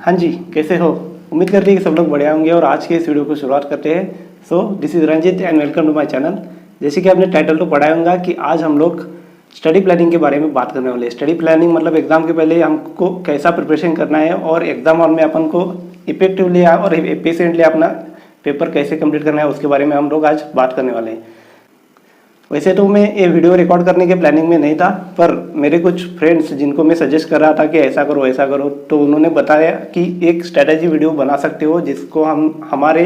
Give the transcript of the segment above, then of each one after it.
हाँ जी, कैसे हो? उम्मीद करते हैं कि सब लोग बढ़िया होंगे और आज के इस वीडियो को शुरुआत करते हैं। So this is Ranjit and welcome to my channel. जैसे कि आपने टाइटल तो पढ़ा होगा कि आज हम लोग स्टडी प्लानिंग के बारे में बात करने वाले हैं। स्टडी प्लानिंग मतलब एग्जाम के पहले हमको कैसा प्रिपरेशन करना है और एग्जाम हॉल में अपन को इफेक्टिवली और एफिशिएंटली अपना पेपर कैसे कंप्लीट करना है उसके बारे में हम लोग आज बात करने वाले हैं। वैसे तो मैं ये वीडियो रिकॉर्ड करने के प्लानिंग में नहीं था, पर मेरे कुछ फ्रेंड्स जिनको मैं सजेस्ट कर रहा था कि ऐसा करो, तो उन्होंने बताया कि एक स्ट्रैटेजी वीडियो बना सकते हो जिसको हम हमारे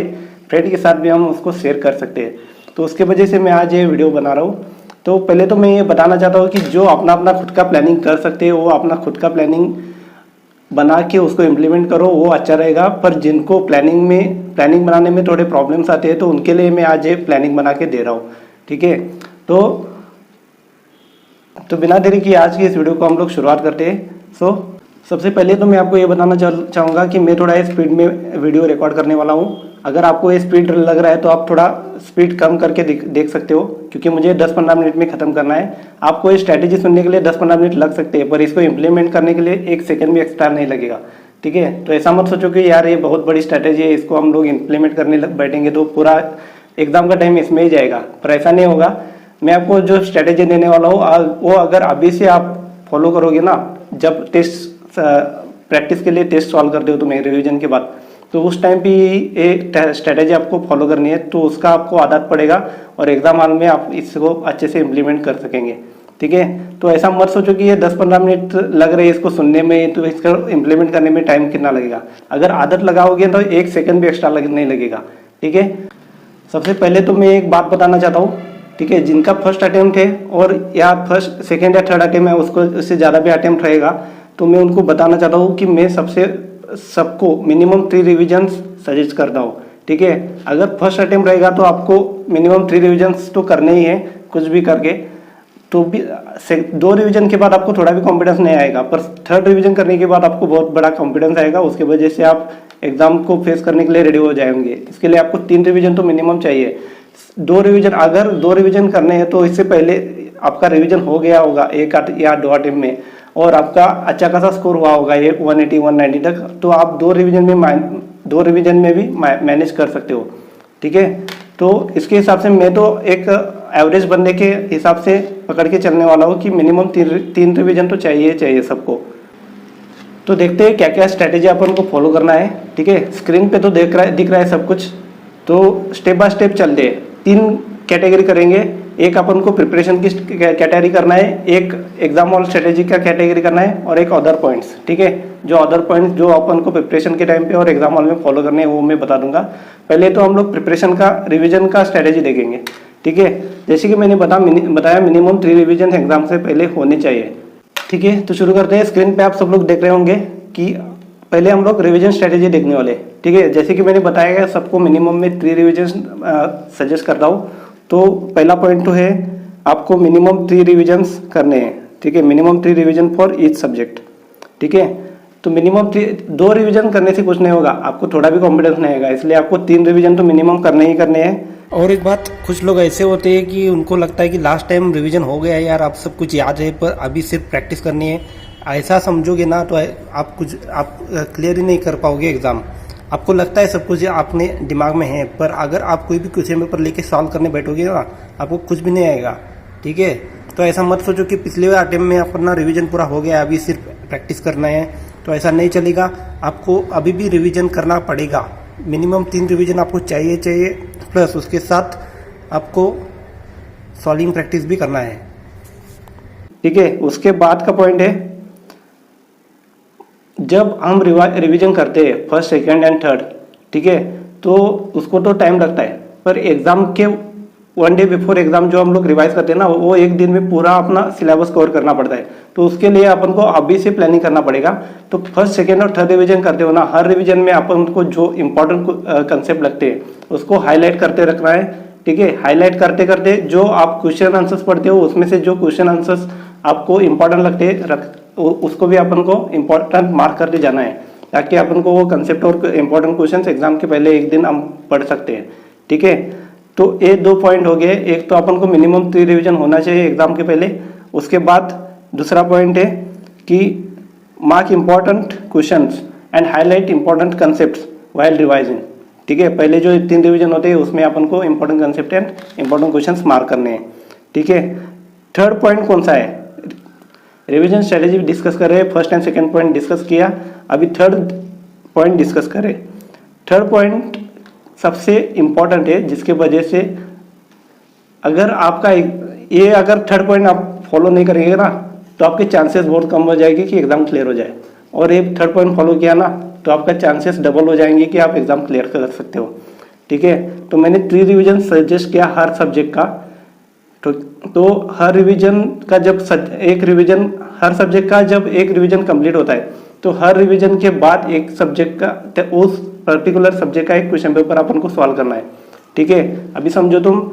फ्रेंड के साथ भी हम उसको शेयर कर सकते हैं। तो उसके वजह से मैं आज ये वीडियो बना रहा हूँ। तो पहले तो मैं ये बताना चाहता हूँ कि जो अपना खुद का प्लानिंग कर सकते हैं वो अपना खुद का प्लानिंग बना के उसको इम्प्लीमेंट करो, वो अच्छा रहेगा। पर जिनको प्लानिंग बनाने में थोड़े प्रॉब्लम्स आते हैं तो उनके लिए मैं आज ये प्लानिंग बना के दे रहा हूँ, ठीक है। तो बिना देरी की आज की इस वीडियो को हम लोग शुरुआत करते हैं। सबसे पहले तो मैं आपको ये बताना चाहूँगा कि मैं थोड़ा स्पीड में वीडियो रिकॉर्ड करने वाला हूँ। अगर आपको ये स्पीड लग रहा है तो आप थोड़ा स्पीड कम करके देख सकते हो, क्योंकि मुझे 10-15 मिनट में ख़त्म करना है। आपको ये स्ट्रैटेजी सुनने के लिए 10-15 मिनट लग सकते हैं, पर इसको इम्प्लीमेंट करने के लिए 1 सेकंड भी एक्स्ट्रा नहीं लगेगा, ठीक है। तो ऐसा मत सोचो कि यार ये बहुत बड़ी स्ट्रैटेजी है, इसको हम लोग इम्प्लीमेंट करने बैठेंगे तो पूरा एग्जाम का टाइम इसमें ही जाएगा, पर ऐसा नहीं होगा। मैं आपको जो स्ट्रैटेजी देने वाला हूँ वो अगर अभी से आप फॉलो करोगे ना, जब टेस्ट प्रैक्टिस के लिए टेस्ट सॉल्व करते हो तुम्हें रिवीजन के बाद, तो उस टाइम पे एक स्ट्रैटेजी आपको फॉलो करनी है, तो उसका आपको आदत पड़ेगा और एग्जाम हॉल में आप इसको अच्छे से इम्प्लीमेंट कर सकेंगे, ठीक है। तो ऐसा मत सोचो कि ये 10-15 मिनट लग रहे हैं इसको सुनने में, तो इसको इम्प्लीमेंट करने में टाइम कितना लगेगा। अगर आदत लगाओगे तो 1 सेकंड भी एक्स्ट्रा नहीं लगेगा, ठीक है। सबसे पहले तो मैं एक बात बताना चाहता हूँ, ठीक है। जिनका फर्स्ट अटेम्प्ट है और या फर्स्ट सेकेंड या थर्ड अटेम्प्ट है, उसको उससे ज़्यादा भी अटेम्प्ट रहेगा, तो मैं उनको बताना चाहता हूँ कि मैं सबको मिनिमम 3 रिविजन्स सजेस्ट करता हूँ, ठीक है। अगर फर्स्ट अटेम्प्ट रहेगा तो आपको मिनिमम 3 रिविजन्स तो करने ही है, कुछ भी करके। तो भी 2 रिवीजन के बाद आपको थोड़ा भी कॉन्फिडेंस नहीं आएगा, पर 3rd रिवीजन करने के बाद आपको बहुत बड़ा कॉन्फिडेंस आएगा। उसके वजह से आप एग्जाम को फेस करने के लिए रेडी हो जाएंगे। इसके लिए आपको 3 रिवीजन तो मिनिमम चाहिए। 2 रिवीजन, अगर 2 रिवीजन करने हैं तो इससे पहले आपका रिवीजन हो गया होगा 1 या 2 अटेम्प्ट में और आपका अच्छा खासा स्कोर हुआ होगा ये 180-190 तक, तो आप 2 रिवीजन में भी मैनेज कर सकते हो, ठीक है। तो इसके हिसाब से मैं तो एक एवरेज बंदे के हिसाब से पकड़ के चलने वाला हूँ कि मिनिमम 3 रिवीजन तो चाहिए सबको। तो देखते हैं क्या क्या स्ट्रैटेजी अपन को फॉलो करना है, ठीक है। स्क्रीन पे तो दिख रहा है सब कुछ, तो स्टेप बाय स्टेप चलते हैं। 3 कैटेगरी करेंगे। एक अपन को प्रिपरेशन की कैटेगरी करना है, एक एग्जाम हॉल स्ट्रेटेजी का कैटेगरी करना है और एक अदर पॉइंट्स, ठीक है। जो अदर पॉइंट्स जो अपन को प्रिपरेशन के टाइम पे और एग्जाम हॉल में फॉलो करने हैं वो मैं बता दूंगा। पहले तो हम लोग प्रिपरेशन का रिवीजन का स्ट्रेटेजी देखेंगे, ठीक है। जैसे कि मैंने बताया मिनिमम 3 रिवीजन एग्जाम से पहले होने चाहिए, ठीक है। तो शुरू करते हैं। स्क्रीन पे आप सब लोग देख रहे होंगे कि पहले हम लोग रिवीजन स्ट्रेटेजी देखने वाले, ठीक है। जैसे कि मैंने बताया गया सबको मिनिमम में 3 रिवीजन सजेस्ट करता हूँ। तो पहला पॉइंट तो है आपको मिनिमम 3 रिवीजन्स करने हैं, ठीक है। Minimum 3 revision for each subject, ठीक है। तो मिनिमम 2 रिवीजन करने से कुछ नहीं होगा, आपको थोड़ा भी कॉन्फिडेंस नहीं आएगा, इसलिए आपको 3 रिवीजन तो मिनिमम करने ही करने हैं। और एक बात, कुछ लोग ऐसे होते हैं कि उनको लगता है कि लास्ट टाइम रिवीजन हो गया यार, आप सब कुछ याद है, पर अभी सिर्फ प्रैक्टिस करनी है। ऐसा समझोगे ना तो आप क्लियर ही नहीं कर पाओगे एग्जाम। आपको लगता है सब कुछ आपने दिमाग में है, पर अगर आप कोई भी क्वेश्चन पेपर लेके सॉल्व करने बैठोगे ना, आपको कुछ भी नहीं आएगा, ठीक है। तो ऐसा मत सोचो कि पिछले अटेम्प्ट में अपना रिवीजन पूरा हो गया, अभी सिर्फ प्रैक्टिस करना है, तो ऐसा नहीं चलेगा। आपको अभी भी रिवीजन करना पड़ेगा। मिनिमम 3 रिवीजन आपको चाहिए, प्लस उसके साथ आपको सॉल्विंग प्रैक्टिस भी करना है, ठीक है। उसके बाद का पॉइंट है, जब हम रिवीजन करते हैं फर्स्ट, सेकंड एंड थर्ड, ठीक है, तो उसको तो टाइम लगता है, पर एग्जाम के 1 डे बिफोर एग्जाम जो हम लोग रिवाइज करते हैं ना, वो 1 दिन में पूरा अपना सिलेबस कवर करना पड़ता है। तो उसके लिए अपन को अभी से प्लानिंग करना पड़ेगा। तो फर्स्ट, सेकंड और थर्ड रिवीजन करते हो ना, हर रिवीजन में अपन को जो इंपॉर्टेंट कंसेप्ट लगते हैं उसको हाईलाइट करते रखना है, ठीक है। हाईलाइट करते करते जो आप क्वेश्चन आंसर्स पढ़ते हो उसमें से जो क्वेश्चन आंसर्स आपको इंपॉर्टेंट लगते हैं उसको भी अपन को इम्पोर्टेंट मार्क करते जाना है, ताकि अपन को वो कंसेप्ट और इम्पोर्टेंट क्वेश्चंस एग्जाम के पहले 1 दिन हम पढ़ सकते हैं, ठीक है। तो ये 2 पॉइंट हो गए। एक तो अपन को मिनिमम 3 रिवीजन होना चाहिए एग्जाम के पहले। उसके बाद दूसरा पॉइंट है कि mark important questions and highlight important concepts while revising. ठीक है, पहले जो 3 रिवीजन होते हैं उसमें अपन को important concept and important questions mark करने हैं। ठीक है, थर्ड पॉइंट कौन सा है, रिवीजन स्ट्रेटेजी डिस्कस कर रहे हैं, first and second point discuss किया, अभी थर्ड पॉइंट डिस्कस करें। थर्ड पॉइंट सबसे इम्पॉर्टेंट है, जिसके वजह से अगर आपका ये अगर थर्ड पॉइंट आप फॉलो नहीं करेंगे ना तो आपके चांसेस बहुत कम हो जाएगी कि एग्जाम क्लियर हो जाए, और एक थर्ड पॉइंट फॉलो किया ना तो आपका चांसेस डबल हो जाएंगे कि आप एग्जाम क्लियर कर सकते हो। ठीक है, तो मैंने 3 रिवीजन सजेस्ट किया हर सब्जेक्ट का। तो हर रिवीजन का जब एक रिवीजन हर सब्जेक्ट का जब एक रिवीजन कंप्लीट होता है तो हर रिवीजन के बाद एक सब्जेक्ट का उस पर्टिकुलर सब्जेक्ट का एक क्वेश्चन पेपर अपन को सॉल्व करना है। ठीक है, अभी समझो तुम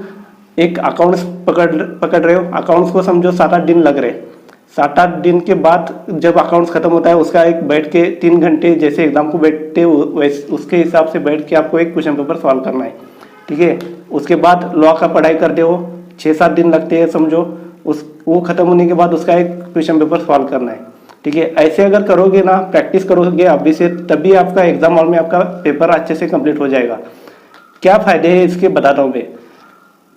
एक अकाउंट्स पकड़ रहे हो, अकाउंट्स को समझो 7-8 दिन लग रहे, 7-8 दिन के बाद जब अकाउंट्स खत्म होता है उसका एक बैठ के 3 घंटे जैसे एग्जाम को बैठते उसके हिसाब से बैठ के आपको एक क्वेश्चन पेपर सॉल्व करना है। ठीक है, उसके बाद लॉ का पढ़ाई करते हो 6-7 दिन लगते हैं समझो, वो खत्म होने के बाद उसका एक क्वेश्चन पेपर सॉल्व करना है। ठीक है, ऐसे अगर करोगे ना, प्रैक्टिस करोगे अभी से, तभी आपका एग्जाम हॉल में आपका पेपर अच्छे से कंप्लीट हो जाएगा। क्या फायदे हैं इसके बताता हूँ मैं।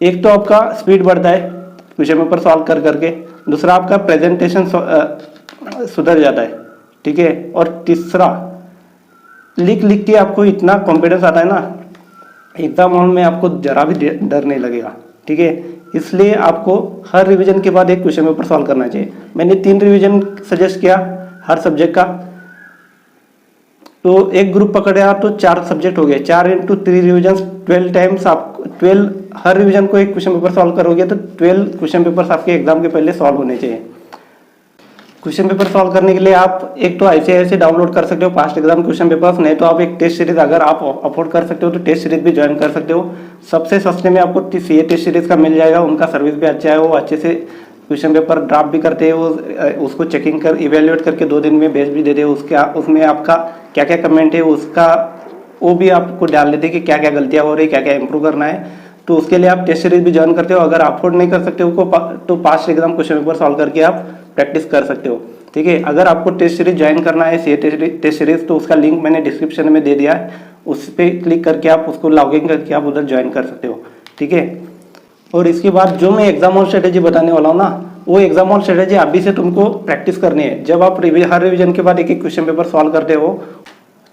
एक तो आपका स्पीड बढ़ता है क्वेश्चन पेपर सॉल्व कर करके, दूसरा आपका प्रेजेंटेशन सुधर जाता है। ठीक है, और तीसरा लिख के आपको इतना कॉन्फिडेंस आता है ना, एग्जाम हॉल में आपको जरा भी डर नहीं लगेगा। ठीक है, इसलिए आपको हर रिवीजन के बाद एक क्वेश्चन पेपर सॉल्व करना चाहिए। मैंने 3 रिवीजन सजेस्ट किया हर सब्जेक्ट का, तो एक ग्रुप पकड़ा तो 4 सब्जेक्ट हो गए, 4 × 3 रिवीजन 12 टाइम्स आप 12 हर रिवीजन को एक क्वेश्चन पेपर सॉल्व करोगे तो 12 क्वेश्चन पेपर्स आपके एग्जाम के पहले सॉल्व होने चाहिए। क्वेश्चन पेपर सॉल्व करने के लिए आप एक तो ऐसे डाउनलोड कर सकते हो पास्ट एग्जाम क्वेश्चन पेपर्स, नहीं तो आप एक टेस्ट सीरीज अगर आप अफोर्ड कर सकते हो तो टेस्ट सीरीज भी ज्वाइन कर सकते हो। सबसे सस्ते में आपको सीए टेस्ट सीरीज का मिल जाएगा, उनका सर्विस भी अच्छा है, वो अच्छे से क्वेश्चन पेपर ड्राफ्ट भी करते हैं, वो उसको चेकिंग कर इवेल्युएट करके 2 दिन में भेज भी देते हैं। उसमें आपका क्या क्या कमेंट है उसका वो भी आपको डाल देते हैं कि क्या क्या गलतियाँ हो रही है, क्या क्या इंप्रूव करना है। तो उसके लिए आप टेस्ट सीरीज भी ज्वाइन करते हो। अगर अफोर्ड नहीं कर सकते हो तो past exam question paper solve करके आप प्रैक्टिस कर सकते हो। ठीक है, अगर आपको टेस्ट सीरीज ज्वाइन करना है सीए टेस्ट सीरीज तो उसका लिंक मैंने डिस्क्रिप्शन में दे दिया है, उस पर क्लिक करके आप उसको लॉग इन करके आप उधर ज्वाइन कर सकते हो। ठीक है, और इसके बाद जो मैं एग्जाम हॉल स्ट्रेटेजी बताने वाला हूँ ना, वो एग्जाम हॉल स्ट्रेटेजी अभी से तुमको प्रैक्टिस करनी है। जब आप हर रिवीजन के बाद एक एक क्वेश्चन पेपर सॉल्व करते हो,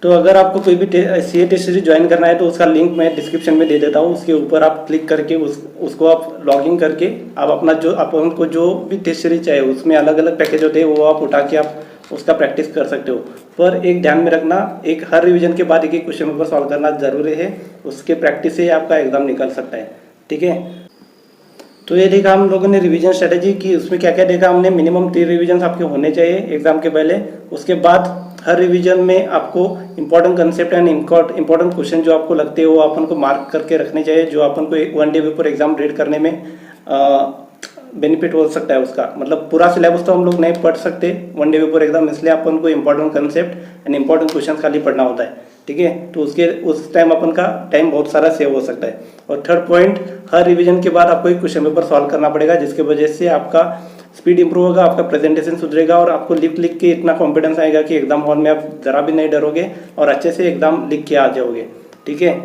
तो अगर आपको कोई भी सीए टेस्ट सीरीज ज्वाइन करना है तो उसका लिंक मैं डिस्क्रिप्शन में दे देता हूँ, उसके ऊपर आप क्लिक करके उसको आप लॉगिन करके आप अपना जो आपको जो भी टेस्ट सीरीज चाहिए उसमें अलग अलग पैकेज होते हैं वो आप उठा के आप उसका प्रैक्टिस कर सकते हो। पर एक ध्यान में रखना, एक हर रिवीजन के बाद एक एक क्वेश्चन पेपर सॉल्व करना जरूरी है, उसके प्रैक्टिस से आपका एग्जाम निकल सकता है। ठीक है, तो ये देखा हम लोगों ने रिवीजन स्ट्रेटेजी की, उसमें क्या क्या देखा हमने। मिनिमम 3 रिवीजन आपके होने चाहिए एग्जाम के पहले, उसके बाद हर रिवीजन में आपको important concept and important question जो आपको लगते हैं वो अपन को मार्क करके रखने चाहिए, जो अपन को 1 डे बिफोर एग्जाम रीड करने में बेनिफिट हो सकता है उसका। मतलब पूरा सिलेबस तो हम लोग नहीं पढ़ सकते 1 डे बिफोर एग्जाम, इसलिए अपन को important concept and important question खाली पढ़ना होता है। ठीक है, तो उस टाइम अपन का टाइम बहुत सारा सेव हो सकता है। और थर्ड पॉइंट, हर रिवीजन के बाद आपको एक क्वेश्चन पेपर सॉल्व करना पड़ेगा, जिसकी वजह से आपका स्पीड इंप्रूव होगा, आपका प्रेजेंटेशन सुधरेगा और आपको लिख के इतना कॉन्फिडेंस आएगा कि एग्जाम हॉल में आप जरा भी नहीं डरोगे और अच्छे से एग्जाम लिख के आ जाओगे। ठीक है,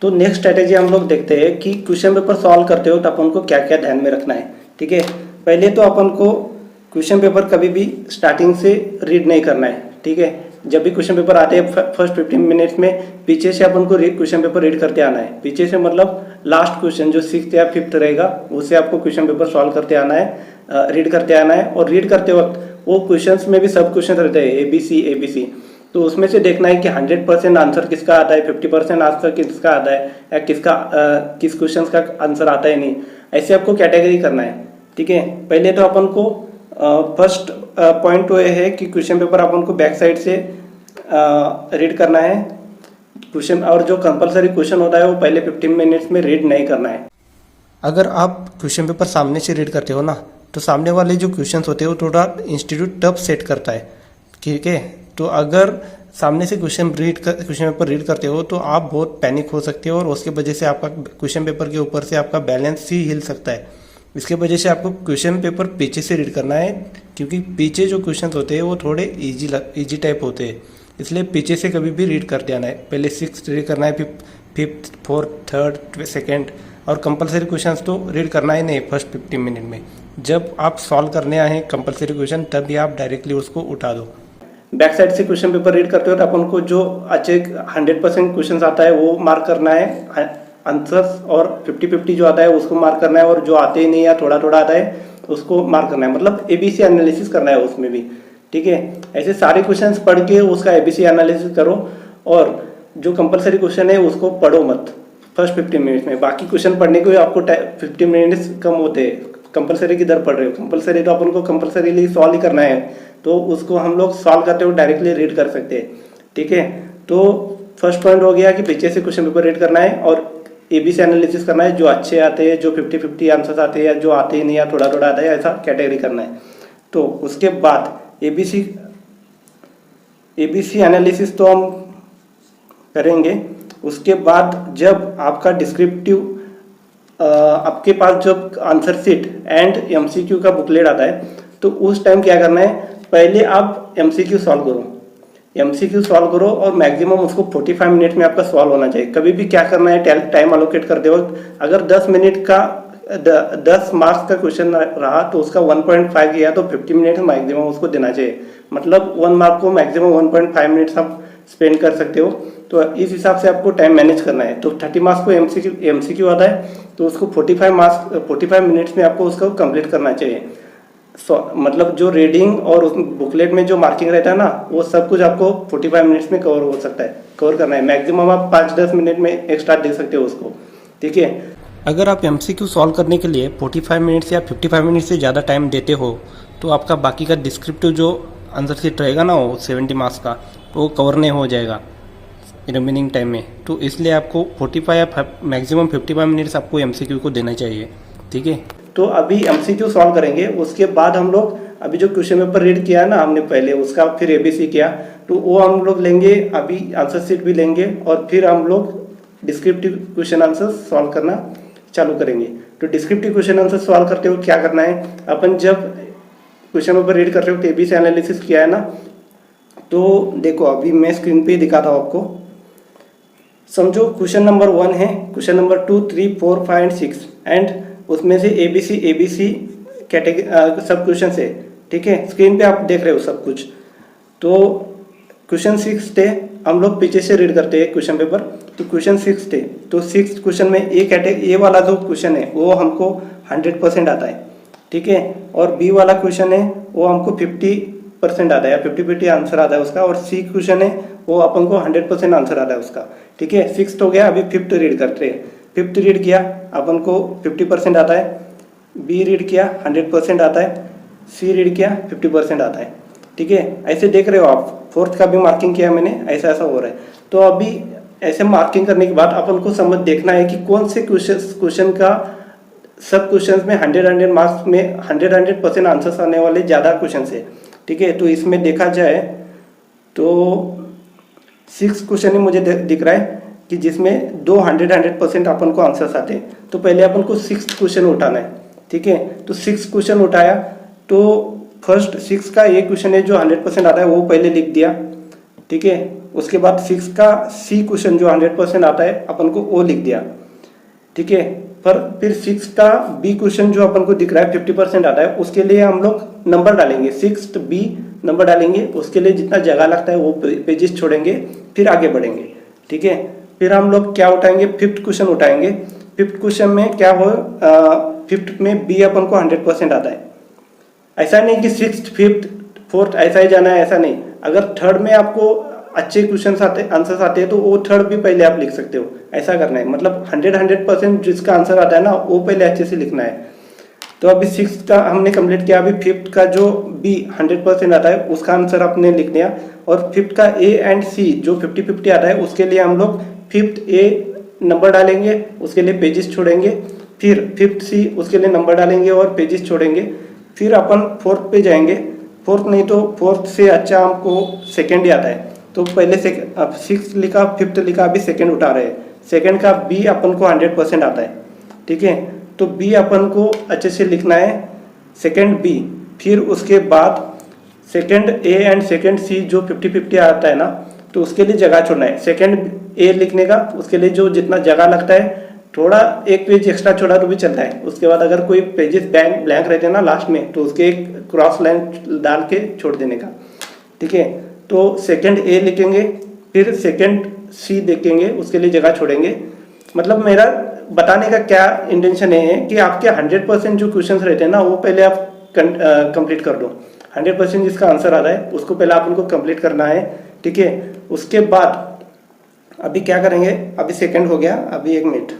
तो नेक्स्ट स्ट्रेटेजी हम लोग देखते हैं कि क्वेश्चन पेपर सॉल्व करते हो तो अपन को क्या क्या ध्यान में रखना है। ठीक है, पहले तो अपन को क्वेश्चन पेपर कभी भी स्टार्टिंग से रीड नहीं करना है। ठीक है, जब भी क्वेश्चन पेपर आते हैं फर्स्ट 15 मिनट्स में पीछे से अपन को क्वेश्चन पेपर रीड करते आना है। पीछे से मतलब लास्ट क्वेश्चन जो 6th या 5th रहेगा उससे आपको क्वेश्चन पेपर सॉल्व करते आना है, रीड करते आना है। और रीड करते वक्त वो क्वेश्चंस में भी सब क्वेश्चन रहते हैं ABC, तो उसमें से देखना है कि 100% आंसर किसका आता है, 50% आंसर किसका आता है, या किस क्वेश्चन का आंसर आता है नहीं, ऐसे आपको कैटेगरी करना है। ठीक है, पहले तो अपन को फर्स्ट पॉइंट तो ये है कि क्वेश्चन पेपर अपन को बैक साइड से रीड करना है क्वेश्चन, और जो कंपलसरी क्वेश्चन होता है वो पहले 15 मिनट्स में रीड नहीं करना है। अगर आप क्वेश्चन पेपर सामने से रीड करते हो ना तो सामने वाले जो क्वेश्चन होते हैं वो थोड़ा इंस्टीट्यूट टफ सेट करता है। ठीक है, तो अगर सामने से क्वेश्चन पेपर रीड करते हो तो आप बहुत पैनिक हो सकते हो और उसके वजह से आपका क्वेश्चन पेपर के ऊपर से आपका बैलेंस ही हिल सकता है। इसके वजह से आपको क्वेश्चन पेपर पीछे से रीड करना है, क्योंकि पीछे जो क्वेश्चन होते हैं वो थोड़े इजी टाइप होते हैं, इसलिए पीछे से कभी भी रीड करते आना है। पहले 6 रीड करना है, फिफ्थ, फोर्थ, थर्ड, सेकेंड, और कंपलसरी क्वेश्चंस तो रीड करना ही नहीं फर्स्ट 15 मिनट में। जब आप सॉल्व करने आए हैं कंपलसरी क्वेश्चन तभी आप डायरेक्टली उसको उठा दो। बैक साइड से क्वेश्चन पेपर रीड करते हो तो अपन को जो अच्छे 100% क्वेश्चन आता है वो मार्क करना है आंसर्स, और 50-50 जो आता है उसको मार्क करना है, और जो आते ही नहीं या थोड़ा थोड़ा आता है उसको मार्क करना है, मतलब ABC एनालिसिस करना है उसमें भी। ठीक है, ऐसे सारे क्वेश्चंस पढ़ के उसका ABC एनालिसिस करो, और जो कंपलसरी क्वेश्चन है उसको पढ़ो मत फर्स्ट 15 मिनट्स में। बाकी क्वेश्चन पढ़ने को आपको 15 मिनट्स कम होते हैं। कंपलसरी किधर पढ़ रहे हो, कंपलसरी तो अपन को कंपलसरीली सॉल्व ही करना है, तो उसको हम लोग सॉल्व करते हुए डायरेक्टली रीड कर सकते हैं। ठीक है, तो फर्स्ट पॉइंट हो गया कि पीछे से क्वेश्चन पेपर रीड करना है और ABC एनालिसिस करना है, जो अच्छे आते हैं, जो 50-50 आंसर्स आते हैं, या जो आते ही नहीं या थोड़ा थोड़ा आता है, ऐसा कैटेगरी करना है। तो उसके बाद ABC एनालिसिस तो हम करेंगे। उसके बाद जब आपका डिस्क्रिप्टिव आपके पास जब आंसर शीट एंड MCQ का बुकलेट आता है तो उस टाइम क्या करना है, पहले आप MCQ सॉल्व करो। MCQ सॉल्व करो और मैक्सिमम उसको 45 मिनट में आपका सॉल्व होना चाहिए। कभी भी क्या करना है, टाइम अलोकेट करते वक्त अगर 10 मिनट का 10 मार्क्स का क्वेश्चन रहा तो उसका 1.5 किया तो 50 मिनट मैक्सिमम उसको देना चाहिए। मतलब 1 मार्क को मैक्सिमम 1.5 मिनट्स आप स्पेंड कर सकते हो। तो इस हिसाब से आपको टाइम मैनेज करना है। तो 30 मार्क्स को MCQ आता है तो उसको 45 मिनट्स में आपको उसको कंप्लीट करना चाहिए। मतलब जो रीडिंग और उस बुकलेट में जो मार्किंग रहता है ना, वो सब कुछ आपको 45 मिनट्स में कवर हो सकता है, कवर करना है। मैक्सिमम आप 5-10 मिनट में एक्स्ट्रा दे सकते हो उसको। ठीक है, अगर आप MCQ सॉल्व करने के लिए 45 मिनट्स या 55 मिनट से ज़्यादा टाइम देते हो तो आपका बाकी का डिस्क्रिप्टिव जो आंसर शीट रहेगा ना, वो 70 मार्क्स का, तो वो कवर नहीं हो जाएगा रिमेनिंग टाइम में। तो इसलिए आपको 45 या मैक्सिमम 55 मिनट्स आपको MCQ को देना चाहिए। ठीक है, तो अभी MCQ सॉल्व करेंगे। उसके बाद हम लोग अभी जो क्वेश्चन पेपर रीड किया है ना हमने पहले, उसका फिर ABC किया, तो वो हम लोग लेंगे, अभी आंसर शीट भी लेंगे, और फिर हम लोग डिस्क्रिप्टिव क्वेश्चन आंसर सॉल्व करना चालू करेंगे। तो डिस्क्रिप्टिव क्वेश्चन आंसर सॉल्व करते हुए क्या करना है, अपन जब क्वेश्चन पेपर रीड कर रहे हो तो ABC एनालिसिस किया है ना, तो देखो अभी मैं स्क्रीन पे दिखाता हूँ आपको। समझो क्वेश्चन नंबर 1 है, क्वेश्चन नंबर 2, 3, 4, 5 एंड 6, एंड उसमें से ABC कैटेगरी सब क्वेश्चन है। ठीक है, स्क्रीन पे आप देख रहे हो सब कुछ। तो क्वेश्चन 6 थे, हम लोग पीछे से रीड करते हैं क्वेश्चन पेपर। तो क्वेश्चन 6 थे, तो 6 क्वेश्चन में ए वाला जो क्वेश्चन है वो हमको 100% आता है। ठीक है, और B वाला क्वेश्चन है वो हमको 50% आता है या 50-50 आंसर आता है उसका, और C क्वेश्चन है वो अपन को 100% आंसर आता है उसका। ठीक है, 6 हो गया। अभी 5th रीड करते हैं। 5th रीड किया, अपन को 50% आता है। B रीड किया, 100% आता है। C रीड किया, 50% आता है। ठीक है, ऐसे देख रहे हो आप। 4th का भी मार्किंग किया मैंने, ऐसा ऐसा हो रहा है। तो अभी ऐसे मार्किंग करने के बाद अपन को समझ देखना है कि कौन से क्वेश्चन का सब क्वेश्चंस में 100 मार्क्स में 100% आंसर्स आने वाले ज़्यादा क्वेश्चन है। ठीक है, तो इसमें देखा जाए तो 6 क्वेश्चन ही मुझे दिख रहा है कि जिसमें 100% अपन को आंसर्स आते हैं। तो पहले अपन को 6th क्वेश्चन उठाना है। ठीक है, तो 6 क्वेश्चन उठाया, तो फर्स्ट 6 का एक क्वेश्चन है जो 100% आता है वो पहले लिख दिया। ठीक है, उसके बाद 6 का C क्वेश्चन जो 100% आता है अपन को वो लिख दिया। ठीक है, पर फिर 6 का B क्वेश्चन जो अपन को दिख रहा है 50% आता है, उसके लिए हम लोग नंबर डालेंगे, 6th B नंबर डालेंगे। उसके लिए जितना जगह लगता है वो पेजेस छोड़ेंगे, फिर आगे बढ़ेंगे। ठीक है, फिर हम लोग क्या उठाएंगे, 5th क्वेश्चन उठाएंगे। 5th क्वेश्चन में क्या हो, 5th में B अपन को 100% आता है। ऐसा नहीं कि 6th, 5th, 4th ऐसा ही जाना है, ऐसा नहीं। अगर 3rd में आपको अच्छे क्वेश्चन आंसर्स आते हैं तो वो 3rd भी पहले आप लिख सकते हो, ऐसा करना है। मतलब 100% जिसका आंसर आता है ना वो पहले अच्छे से लिखना है। तो अभी 6th का हमने कंप्लीट किया। अभी 5th का जो B 100% आता है उसका आंसर आपने लिख दिया, और 5th का A एंड C जो 50-50 आता है उसके लिए हम लोग 5th A नंबर डालेंगे, उसके लिए पेजेस छोड़ेंगे। फिर 5th C उसके लिए नंबर डालेंगे और पेजेस छोड़ेंगे। फिर अपन 4th पे जाएंगे। 4th नहीं तो 4th से अच्छा हमको 2nd ही आता है, तो पहले 6 लिखा, 5th लिखा, अभी 2nd उठा रहे हैं। 2nd का B अपन को 100% आता है। ठीक है, तो B अपन को अच्छे से लिखना है, 2nd B। फिर उसके बाद सेकंड ए एंड सेकंड सी जो 50-50 आता है ना, तो उसके लिए जगह छोड़ना है। सेकंड ए लिखने का उसके लिए जो जितना जगह लगता है, थोड़ा एक पेज एक्स्ट्रा छोड़ा तो भी चलता है। उसके बाद अगर कोई पेजेस ब्लैंक रहते हैं ना लास्ट में, तो उसके एक क्रॉस लाइन डाल के छोड़ देने का, ठीक है। तो सेकंड ए लिखेंगे, फिर सेकंड सी देखेंगे, उसके लिए जगह छोड़ेंगे। मतलब मेरा बताने का क्या इंटेंशन है कि आपके 100% जो क्वेश्चंस रहते हैं ना, वो पहले आप कंप्लीट कर दो। 100% जिसका आंसर आ रहा है उसको पहले आप उनको कंप्लीट करना है, ठीक है। उसके बाद अभी क्या करेंगे, अभी सेकंड हो गया, अभी 1 मिनट,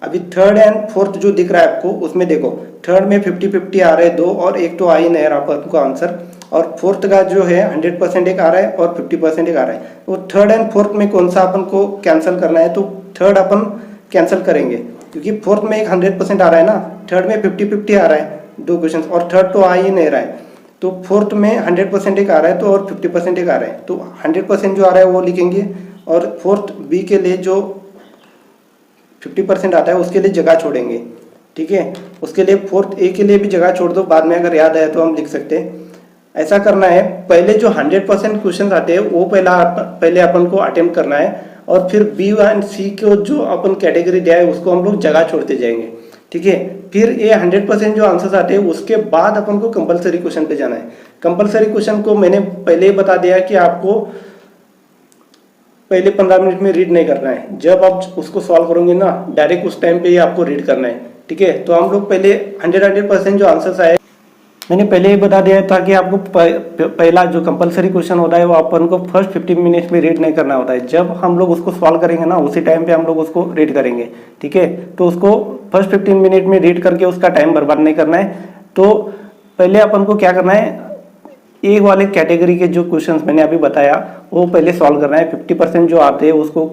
अभी थर्ड एंड फोर्थ जो दिख रहा है आपको, उसमें देखो थर्ड में 50-50 आ रहे हैं 2, और एक तो आ ही नहीं रहा आपको आंसर, और फोर्थ का जो है 100% एक आ रहा है और 50% एक आ रहा है। तो थर्ड एंड फोर्थ में कौन सा अपन को कैंसिल करना है, तो थर्ड अपन कैंसिल करेंगे, क्योंकि फोर्थ में एक 100% आ रहा है ना, थर्ड में 50-50 आ रहा है 2 क्वेश्चन, और थर्ड तो आ ही नहीं रहा है। तो फोर्थ में 100% एक आ रहा है, तो और 50% एक आ रहा है, तो 100% जो आ रहा है वो लिखेंगे, और फोर्थ बी के लिए जो 50% आता है उसके लिए जगह छोड़ेंगे, ठीक है। उसके लिए फोर्थ ए के लिए भी जगह छोड़ दो, बाद में अगर याद आया तो हम लिख सकते हैं। ऐसा करना है, पहले जो 100% क्वेश्चन आते हैं वो पहले अपन को अटेम्प्ट करना है, और फिर बी एंड सी को जो अपन कैटेगरी दिया है उसको हम लोग जगह छोड़ते जाएंगे, ठीक है। फिर ये 100% जो आंसर्स आते हैं उसके बाद अपन को कंपलसरी क्वेश्चन पे जाना है। कंपलसरी क्वेश्चन को मैंने पहले ही बता दिया कि आपको पहले 15 मिनट में रीड नहीं करना है, जब आप उसको सॉल्व करोगे ना डायरेक्ट उस टाइम पे ही आपको रीड करना है, ठीक है। तो हम लोग पहले 100% जो आंसर्स आए मैंने पहले ही बता दिया था कि आपको पहला जो कंपलसरी क्वेश्चन होता है वो अपन को फर्स्ट 15 मिनट में रीड नहीं करना होता है। जब हम लोग उसको सॉल्व करेंगे ना उसी टाइम पे हम लोग उसको रीड करेंगे, ठीक है। तो उसको फर्स्ट 15 मिनट में रीड करके उसका टाइम बर्बाद नहीं करना है। तो पहले अपन को क्या करना है, ए वाले कैटेगरी के जो क्वेश्चंस मैंने अभी बताया वो पहले सॉल्व करना है। 50% जो आते हैं उसको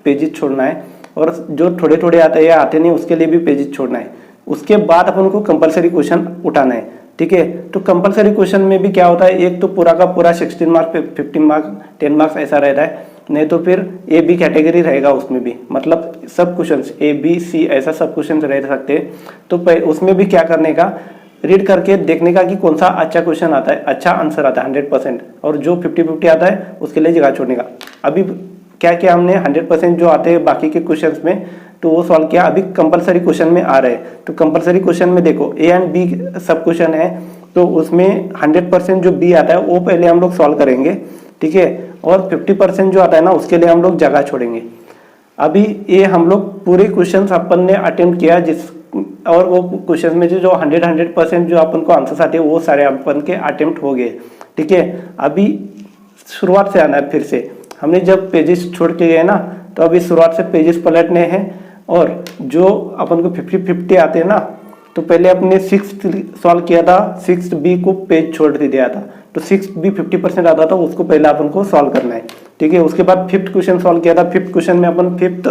पेजेस छोड़ना है, और जो थोड़े थोड़े आते हैं या आते नहीं उसके लिए भी पेजेस छोड़ना है। उसके बाद अपन को कंपलसरी क्वेश्चन उठाना है, ठीक है। तो कंपलसरी क्वेश्चन में भी क्या होता है, एक तो पूरा का पूरा 16 मार्क्स 15 मार्क्स 10 मार्क्स ऐसा रहता है, नहीं तो फिर ए बी कैटेगरी रहेगा उसमें भी, मतलब सब क्वेश्चन ए बी सी ऐसा सब क्वेश्चन रह सकते हैं। तो उसमें भी क्या करने का, रीड करके देखने का कि कौन सा अच्छा क्वेश्चन आता है, अच्छा आंसर आता है 100%, और जो 50-50 आता है उसके लिए जगह छोड़ने का। अभी क्या किया हमने, 100% जो आते हैं बाकी के क्वेश्चंस में तो वो सॉल्व किया। अभी कंपलसरी क्वेश्चन में आ रहे हैं, तो कंपलसरी क्वेश्चन में देखो ए एंड बी सब क्वेश्चन है, तो उसमें 100% जो बी आता है वो पहले हम लोग सॉल्व करेंगे, ठीक है। और 50% जो आता है ना उसके लिए हम लोग जगह छोड़ेंगे। अभी ये हम लोग पूरे क्वेश्चन अपन ने अटेम्प्ट किया, और वो क्वेश्चन में जो 100% जो अपन को आंसर्स आते हैं वो सारे अपन के अटेम्प्ट हो गए, ठीक है। अभी शुरुआत से आना है, फिर से हमने जब पेजेस छोड़ के गए ना, तो अभी शुरुआत से पेजेस पलटने हैं, और जो अपन को 50-50 आते हैं ना, तो पहले अपने 6th सॉल्व किया था, 6th बी को पेज छोड़ दिया था, तो 6th बी 50% आता था उसको पहले अपन को सॉल्व करना है, ठीक है। उसके बाद 5th क्वेश्चन सॉल्व किया था, 5th क्वेश्चन में अपन 5th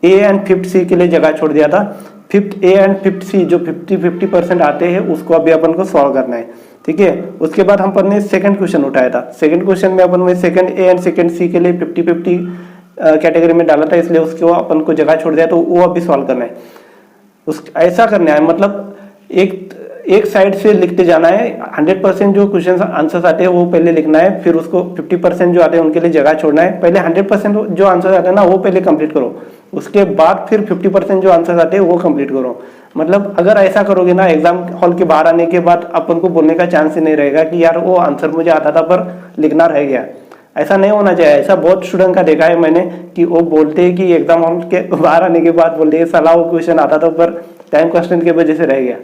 ए एंड 5th सी के लिए जगह छोड़ दिया था। 5th ए एंड 5th सी जो 50-50% आते हैं उसको अभी अपन को सॉल्व करना है, ठीक है। उसके बाद हम अपन ने सेकंड क्वेश्चन उठाया था, सेकंड क्वेश्चन में अपन ने सेकंड ए एंड सेकंड सी के लिए 50-50 कैटेगरी में डाला था, इसलिए उसको अपन को जगह छोड़ दिया, तो वो अभी सॉल्व करना है। ऐसा करना है, मतलब एक साइड से लिखते जाना है। 100% जो क्वेश्चन आंसर्स आते हैं वो पहले लिखना है, फिर उसको 50% जो आते हैं उनके लिए जगह छोड़ना है। पहले 100% जो आंसर्स आते हैं ना वो पहले कंप्लीट करो, उसके बाद फिर 50% जो आंसर्स आते हैं वो कंप्लीट करो। मतलब अगर ऐसा करोगे ना, एग्जाम हॉल के बाहर आने के बाद अपन को बोलने का चांस ही नहीं रहेगा कि यार वो आंसर मुझे आता था पर लिखना रह गया। ऐसा नहीं होना चाहिए। ऐसा बहुत स्टूडेंट का देखा है मैंने कि वो बोलते हैं कि एग्जाम हॉल के बाहर आने के बाद बोलते हैं साला वो क्वेश्चन आता था पर टाइम कंस्ट्रेंट की वजह से रह गया।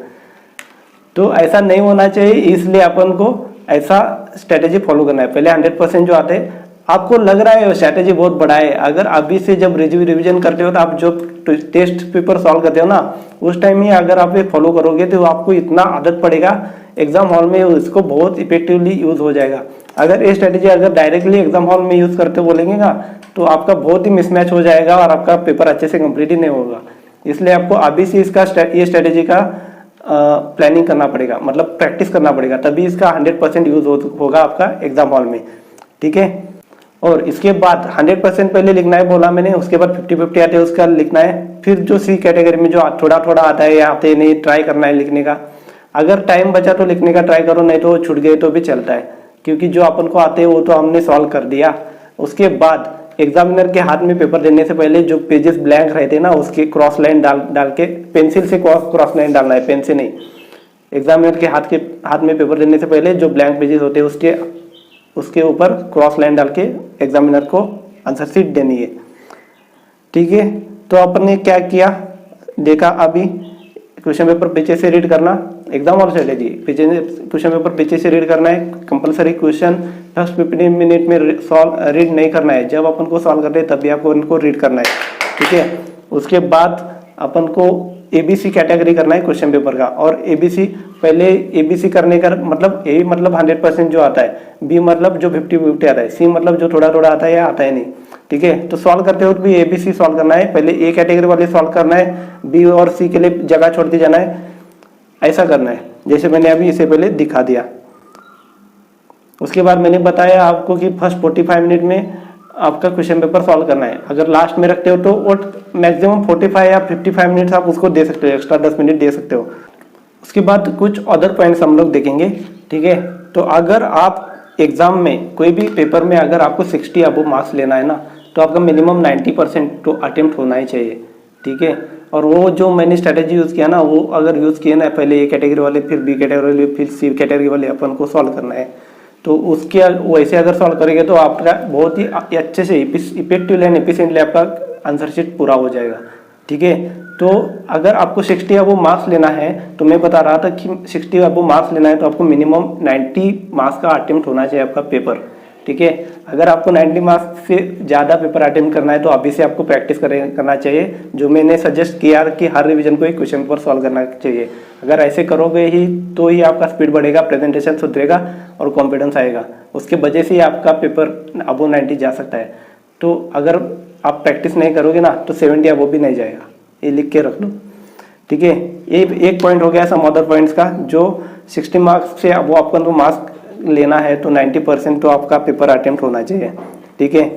तो ऐसा नहीं होना चाहिए, इसलिए अपन को ऐसा स्ट्रेटेजी फॉलो करना है। पहले 100% जो आते हैं, आपको लग रहा है स्ट्रेटेजी बहुत बड़ा है, अगर अभी से जब रिविजन करते हो तो आप जो टेस्ट पेपर सॉल्व करते हो ना उस टाइम ही अगर आप ये फॉलो करोगे तो आपको इतना आदत पड़ेगा एग्जाम हॉल में, इसको बहुत इफेक्टिवली यूज हो जाएगा। अगर ये स्ट्रेटेजी अगर डायरेक्टली एग्जाम हॉल में यूज करते बोलेंगे ना तो आपका बहुत ही मिसमैच हो जाएगा और आपका पेपर अच्छे से कंप्लीट ही नहीं होगा। इसलिए आपको अभी से इसका ये स्ट्रेटेजी का प्लानिंग करना पड़ेगा, मतलब प्रैक्टिस करना पड़ेगा, तभी इसका 100% यूज होगा आपका एग्जाम हॉल में, ठीक है। और इसके बाद 100% पहले लिखना है बोला मैंने, उसके बाद 50-50 आते हैं उसका लिखना है। फिर जो सी कैटेगरी में जो थोड़ा थोड़ा आता है या आते नहीं ट्राई करना है लिखने का। अगर टाइम बचा तो लिखने का ट्राई करो, नहीं तो छूट गए तो भी चलता है, क्योंकि जो अपन को आते हैं वो तो हमने सॉल्व कर दिया। उसके बाद एग्जामिनर के हाथ में पेपर देने से पहले जो पेजेस ब्लैंक रहते हैं ना, उसके क्रॉस लाइन डाल के पेंसिल से क्रॉस लाइन डालना है, पेन से नहीं। एग्जामिनर के हाथ में पेपर देने से पहले जो ब्लैंक पेजेस होते हैं उसके ऊपर क्रॉस लाइन डाल के एग्जामिनर को आंसर शीट देनी है। ठीक है, तो अपन ने क्या किया देखा। अभी क्वेश्चन पेपर पीछे से रीड करना, एग्जाम और स्ट्रेटेजी, क्वेश्चन पेपर पीछे से रीड करना है कंपलसरी। क्वेश्चन फर्स्ट 15 मिनट में रीड नहीं करना है, जब अपन को सॉल्व करते हैं तभी आपको उनको रीड करना है। ठीक है, उसके बाद अपन को एबीसी कैटेगरी करना है क्वेश्चन पेपर का। और एबीसी पहले एबीसी करने का मतलब ए मतलब 100% जो आता है, बी मतलब जो 50-50 आता है, सी मतलब जो थोड़ा थोड़ा आता है या आता है नहीं। ठीक है, तो सॉल्व करते वक्त भी एबीसी सॉल्व करना है, पहले ए कैटेगरी वाले सॉल्व करना है, बी और सी के लिए जगह छोड़ते जाना है, ऐसा करना है जैसे मैंने अभी इसे पहले दिखा दिया। उसके बाद मैंने बताया आपको कि फर्स्ट 45 मिनट में आपका क्वेश्चन पेपर सॉल्व करना है। अगर लास्ट में रखते हो तो मैक्सिमम 45 या 55 मिनट्स आप उसको दे सकते हो, एक्स्ट्रा 10 मिनट दे सकते हो। उसके बाद कुछ अदर पॉइंट्स हम लोग देखेंगे। ठीक है, तो अगर आप एग्जाम में कोई भी पेपर में अगर आपको 60 अबव मार्क्स लेना है ना, तो आपका मिनिमम 90% तो अटेम्प्ट होना ही चाहिए। ठीक है, और वो जो मैंने स्ट्रेटेजी यूज़ किया ना, वो अगर यूज़ किए ना, पहले ए कैटेगरी वाले, फिर बी कैटेगरी वाले, फिर सी कैटेगरी वाले अपन को सॉल्व करना है, तो उसके वैसे अगर सॉल्व करेंगे तो आपका बहुत ही अच्छे से इफेक्टिवली एंड एफिशिएंटली आपका आंसर शीट पूरा हो जाएगा। ठीक है, तो अगर आपको 60 अबव मार्क्स लेना है, तो मैं बता रहा था कि 60 अबव मार्क्स लेना है तो आपको मिनिमम 90 मार्क्स का अटेम्प्ट होना चाहिए आपका पेपर। ठीक है, अगर आपको 90 मार्क्स से ज़्यादा पेपर अटेम्प्ट करना है तो अभी से आपको प्रैक्टिस करना चाहिए, जो मैंने सजेस्ट किया कि हर रिवीजन को एक क्वेश्चन पेपर सॉल्व करना चाहिए। अगर ऐसे करोगे ही तो ही आपका स्पीड बढ़ेगा, प्रेजेंटेशन सुधरेगा और कॉन्फिडेंस आएगा, उसके वजह से ही आपका पेपर अबव 90 जा सकता है। तो अगर आप प्रैक्टिस नहीं करोगे ना तो 70 अबव भी नहीं जाएगा, ये लिख के रख लो। ठीक है, एक पॉइंट हो गया सम अदर पॉइंट्स का, जो 60 मार्क्स से अब वो अपन को मार्क्स लेना है तो 90% तो आपका पेपर अटेम्प्ट होना चाहिए। ठीक है,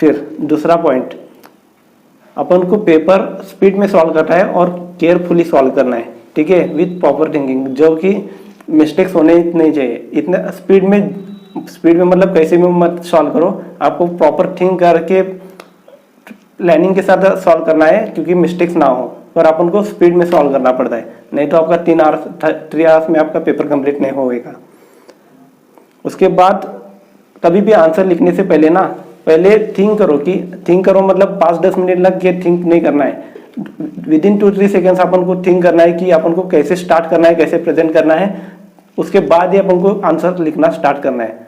फिर दूसरा पॉइंट, अपन को पेपर स्पीड में सॉल्व करना है और केयरफुली सॉल्व करना है। ठीक है, विथ प्रॉपर थिंकिंग, जो कि मिस्टेक्स होने नहीं चाहिए। इतने स्पीड में मतलब कैसे भी मत सॉल्व करो, आपको प्रॉपर थिंक करके प्लानिंग के साथ सॉल्व करना है, क्योंकि मिस्टेक्स ना हो। पर अपन को स्पीड में सॉल्व करना पड़ता है, नहीं तो आपका 3 आवर्स में आपका पेपर कंप्लीट नहीं होगा। उसके बाद कभी भी आंसर लिखने से पहले ना, पहले थिंक करो मतलब 5-10 मिनट लग के थिंक नहीं करना है, विदिन 2-3 सेकेंड्स अपन को थिंक करना है कि अपन को कैसे स्टार्ट करना है, कैसे प्रेजेंट करना है, उसके बाद ही अपन को आंसर लिखना स्टार्ट करना है।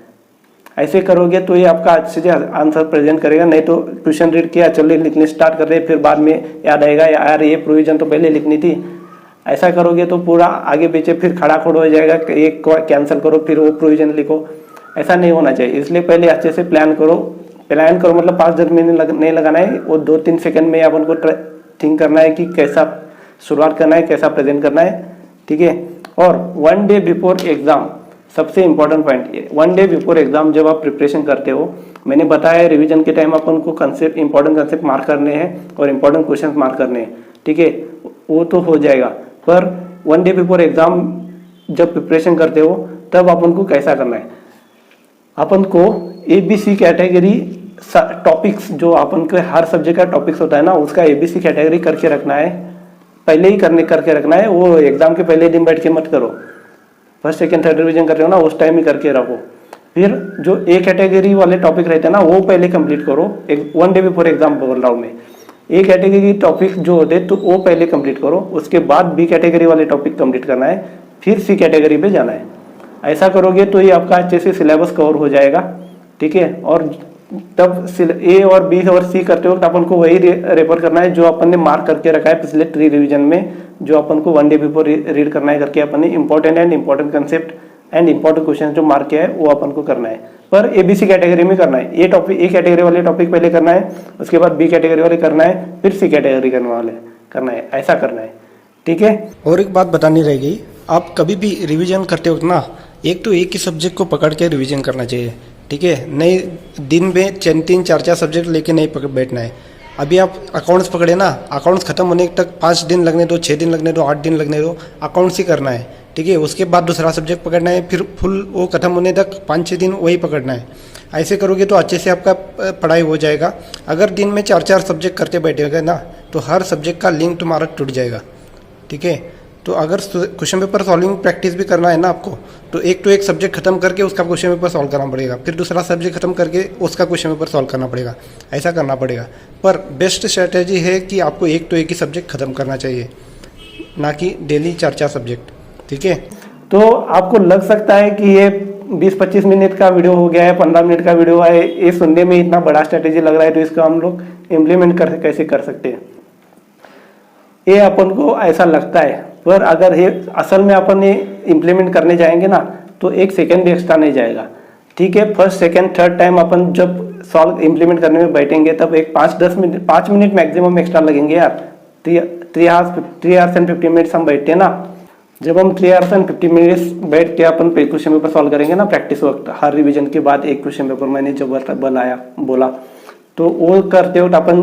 ऐसे करोगे तो ये आपका अच्छे से आंसर प्रेजेंट करेगा, नहीं तो क्वेश्चन रीड किया, चलो लिखने स्टार्ट कर रहे, फिर बाद में याद आएगा यार ये प्रोविजन तो पहले लिखनी थी। ऐसा करोगे तो पूरा आगे पीछे फिर खड़ा खोड़ हो जाएगा, एक कैंसिल करो फिर वो प्रोविजन लिखो, ऐसा नहीं होना चाहिए। इसलिए पहले अच्छे से प्लान करो मतलब 5-10 मिनट नहीं लगाना है, वो 2-3 सेकंड में अपन को थिंक करना है कि कैसा शुरुआत करना है, कैसा प्रेजेंट करना है। ठीक है, और 1 डे बिफोर एग्जाम सबसे important point, 1 day before exam जब आप प्रिपरेशन करते हो, मैंने बताया रिवीजन के टाइम अपन को इंपॉर्टेंट कंसेप्ट मार्क करने हैं और इंपॉर्टेंट क्वेश्चन मार्क करने हैं। ठीक है, वो तो हो जाएगा, पर 1 डे बिफोर एग्जाम जब प्रिपरेशन करते हो तब अपन को कैसा करना है, अपन को ABC कैटेगरी टॉपिक्स, जो अपन के हर सब्जेक्ट का टॉपिक्स होता है ना, उसका ABC कैटेगरी करके रखना है, पहले ही करके रखना है। वो एग्जाम के पहले दिन बैठ के मत करो, फर्स्ट सेकंड थर्ड रिवीजन कर रहे हो ना, उस टाइम ही करके रखो। फिर जो A कैटेगरी वाले टॉपिक रहते हैं ना, वो पहले कंप्लीट करो। 1 डे बिफोर एग्जाम बोल रहा हूँ मैं, A कैटेगरी टॉपिक जो होते तो वो पहले कंप्लीट करो, उसके बाद B कैटेगरी वाले टॉपिक कंप्लीट करना है, फिर C कैटेगरी पे जाना है। ऐसा करोगे तो ये आपका अच्छे से सिलेबस कवर हो जाएगा। ठीक है, और तब A और B और C करते वक्त अपन को वही रेफर करना है जो अपन ने मार्क करके रखा है पिछले 3 रिवीजन में, जो अपन को 1 डे बिफोर रीड करना है करके अपन ने important concept and important question जो मार्क किया है वो अपन को करना है। पर ABC कैटेगरी में करना है, A कैटेगरी वाले टॉपिक पहले करना है, उसके बाद B कैटेगरी वाले करना है, फिर C कैटेगरी करना है, ऐसा करना है। ठीक है, और एक बात बतानी रहेगी, आप कभी भी रिवीजन करते वक्त ना एक ही सब्जेक्ट को पकड़ के रिवीजन करना चाहिए। ठीक है, नहीं दिन में 3-4 सब्जेक्ट लेके नहीं बैठना है। अभी आप अकाउंट्स पकड़े ना, अकाउंट्स खत्म होने तक 5 दिन लगने दो, 6 दिन लगने दो, 8 दिन लगने दो, अकाउंट्स ही करना है, ठीक है। उसके बाद दूसरा सब्जेक्ट पकड़ना है, फिर फुल वो खत्म होने तक 5-6 दिन वही पकड़ना है। ऐसे करोगे तो अच्छे से आपका पढ़ाई हो जाएगा। अगर दिन में 4-4 सब्जेक्ट करते बैठेगा ना, तो हर सब्जेक्ट का लिंक तुम्हारा टूट जाएगा, ठीक है। तो अगर क्वेश्चन पेपर सॉल्विंग प्रैक्टिस भी करना है ना आपको, तो एक सब्जेक्ट खत्म करके उसका क्वेश्चन पेपर सॉल्व करना पड़ेगा, फिर दूसरा सब्जेक्ट खत्म करके उसका क्वेश्चन पेपर सॉल्व करना पड़ेगा, ऐसा करना पड़ेगा। पर बेस्ट स्ट्रैटेजी है कि आपको एक ही सब्जेक्ट खत्म करना चाहिए, ना कि डेली 4-4 सब्जेक्ट, ठीक है। तो आपको लग सकता है कि ये 20-25 मिनट का वीडियो हो गया है, 15 मिनट का वीडियो है, ये सुनने में इतना बड़ा स्ट्रैटेजी लग रहा है, तो इसका हम लोग इम्प्लीमेंट कैसे कर सकते हैं, ये अपन को ऐसा लगता है। पर अगर ये असल में अपन ये इम्प्लीमेंट करने जाएंगे ना, तो 1 सेकेंड भी एक्स्ट्रा नहीं जाएगा, ठीक है। फर्स्ट सेकेंड थर्ड टाइम अपन जब सॉल्व इम्प्लीमेंट करने में बैठेंगे, तब एक 5 मिनट मैक्सिमम एक्स्ट्रा लगेंगे यार। 3 आवर्स एंड 50 मिनट्स हम बैठते हैं ना, जब हम 3 आवर्स एंड 50 मिनट्स बैठ के अपन क्वेश्चन पेपर सॉल्व करेंगे ना प्रैक्टिस वक्त, हर रिवीजन के बाद एक क्वेश्चन पेपर मैंने जब बोला, तो वो करते वक्त अपन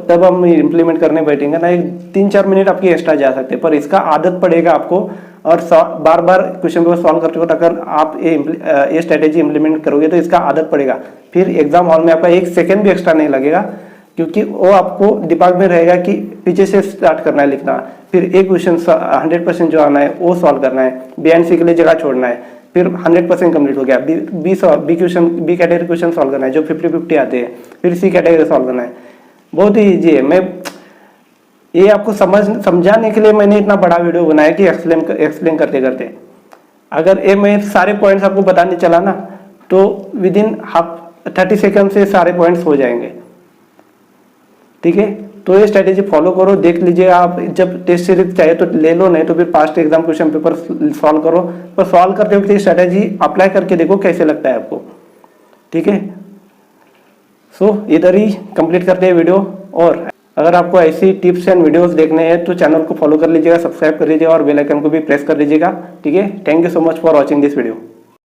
तब हम इम्प्लीमेंट करने बैठेंगे ना, 3-4 मिनट आपकी एक्स्ट्रा जा सकते हैं। पर इसका आदत पड़ेगा आपको, और बार बार क्वेश्चन पेपर सॉल्व करते वक्त अगर आप ये स्ट्रेटेजी इम्प्लीमेंट करोगे तो इसका आदत पड़ेगा। फिर एग्जाम हॉल में आपका 1 सेकेंड भी एक्स्ट्रा नहीं लगेगा, क्योंकि वो आपको दिमाग में रहेगा कि पीछे से स्टार्ट करना है लिखना, फिर एक क्वेश्चन 100% जो आना है वो सॉल्व करना है, बी एंड सी के लिए जगह छोड़ना है, फिर 100% कंप्लीट हो गया। बी कैटेगरी क्वेश्चन सॉल्व करना है जो 50-50 आते हैं, फिर सी कैटेगरी सॉल्व करना है। बहुत ही ईजी है। ये आपको समझाने के लिए मैंने इतना बड़ा वीडियो बनाया कि एक्सप्लेन करते करते, अगर ये मैं सारे पॉइंट्स आपको बताने चला ना, तो विदिन 30 सेकंड से सारे पॉइंट्स हो जाएंगे, ठीक है। तो ये स्ट्रेटेजी फॉलो करो, देख लीजिए। आप जब टेस्ट सीरीज चाहिए तो ले लो, नहीं तो फिर past exam question paper solve करो। पर सॉल्व करते वक्त ये स्ट्रेटेजी अप्लाई करके देखो कैसे लगता है आपको, ठीक है। सो इधर ही कंप्लीट करते हैं वीडियो। और अगर आपको ऐसी टिप्स एंड वीडियोस देखने हैं तो चैनल को फॉलो कर लीजिएगा, सब्सक्राइब कर लीजिएगा और बेल आइकन को भी प्रेस कर लीजिएगा, ठीक है। Thank you so much for watching this video.